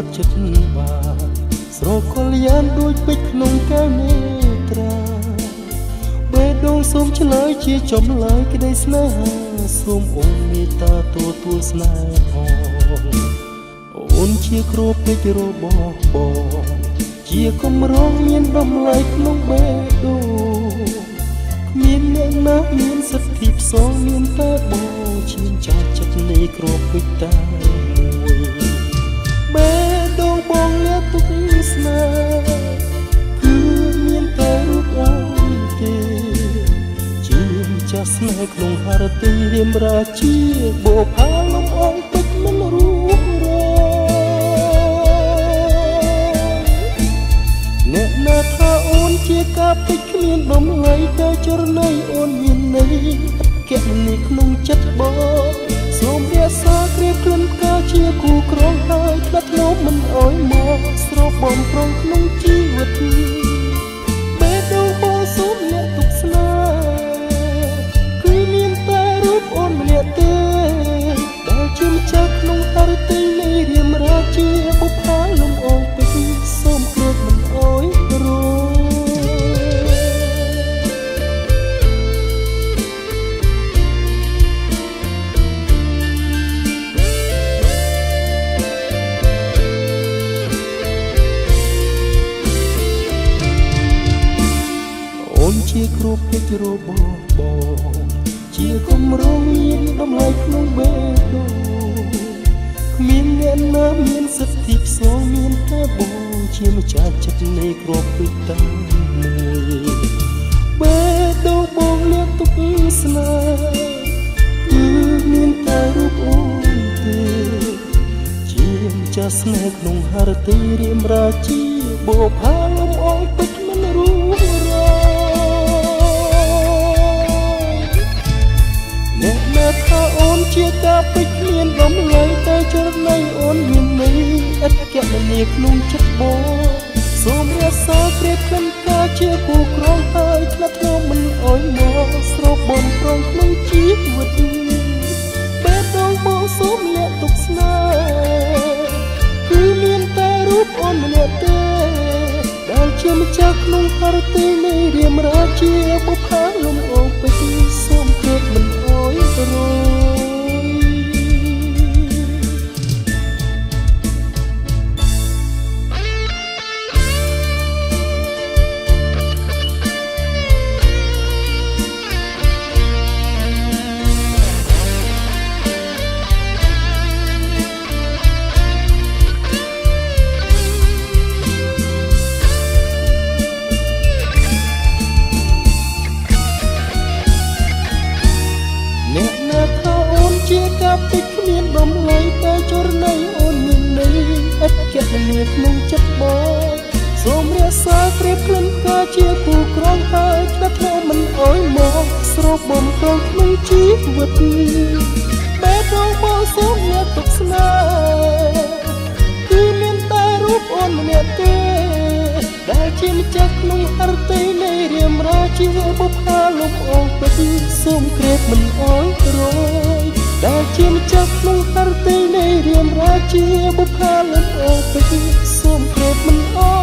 ดចិត្តបាស្រកលយ៉ានដូចពេជ្រក្នុងកែវនេត្រាបេះដូងសូមឆ្លើយជាចម្លើយក្តីស្នេហាសូមអូនមេត្តាទទួលស្នេហ៍អូនជាគ្រូពេជ្ររបស់បងជាគំរងមានតម្លៃក្នុងបេះដូងគ្មានអ្នកណាមានសិទ្ធិផ្សងមានតែបងឈានចាស់ចិត្តនៃគ្រូពេជ្រតែមួយបេះដូងបងលាទុកស្នេហ៍គឺមានតែរូបអូនទេជាចាស់ស្នេហ៍ក្នុងហរទីរៀមរាជាបុផាលំអងពេជ្រមិនរួចរអ្នកណាថាអូនជាការពេជ្រគ្មានតម្លៃតែចរណៃអូនមានន័យគណនីក្នុងចិត្តបងសូមរាសាក្រៀបក្លិនផ្កាជាគូក្រងហើយផ្ដាត់នោមមិនអោយមកស្រោបបំប្រងក្នុងជីវិតបេះដូងបងសូមអ្នកទុកស្នេហ៍គឺមានតែរូបអូនម្នាក់ទេដែលជាម្ចាស់ក្នុងហឫទ័យនៃរាមរាជាបុប្ផាលំអងពេជ្រសូមគ្រៀបមិនអោយរងជាគ្រូពេជ្ររបស់បងជាគំរងមានតម្លៃក្នុងបេះដូងគ្មានអ្នកណាមានសិទ្ធិផ្សងមានតែបងជាម្ចាស់ចិត្តនៃគ្រូពេជ្រតែមួយបេះដូងបងលាទុកស្នេហ៍គឺមានតែរូបអូនទេជាម្ចាស់ស្នេហ៍ក្នុងហឫទ័យរៀមរាជាបុប្ផាលំអងពេជ្រមិនរួចរថាអូនជាការពេជ្រគ្មានតម្លៃតែចរណៃអូនមានន័យឥតគណនាក្នុងចិត្តបងសូមរាសាក្រៀបក្លិនផ្កាជាគូក្រងហើយផ្លាត់នោមមិនអោយមកស្រោបបំប្រងក្នុងជីវិតបេះដូងបងសូមលាក់ទុកស្នេហ៍គឺមានតែរូបអូនម្នាក់ទេដែលជាម្ចាស់ក្នុងហឫទ័យនៃរាមរាជាបុប្ផាលំអងពេជ្រសូមគ្រៀបមិនអោយរងអ្នកណាថាអូនជាការពេជ្រគ្មានតម្លៃតែចរណៃអូនមានន័យឥតគណនាក្នុងចិត្តបងសូមរាសាក្រៀបក្លិនផ្កាជាគូក្រងហើយផ្ដាត់នោមមិនអោយមកស្រោបបំប្រងក្នុងជីវិតបេះដូងបងសូមអ្នកទុកស្នេហ៍គឺមានតែរូបអូនម្នាក់ទេដែលជាម្ចាស់ក្នុងហឫទ័យនៃរាមរាជាបុប្ផាលំអងពេជ្រសូមគ្រៀបមិនអោយរយដែលជាម្ចាស់ក្នុងហឫទ័យនៃរាមរាជាបុប្ផាលំអងពេជ្រសូមគ្រៀបមិនអោយ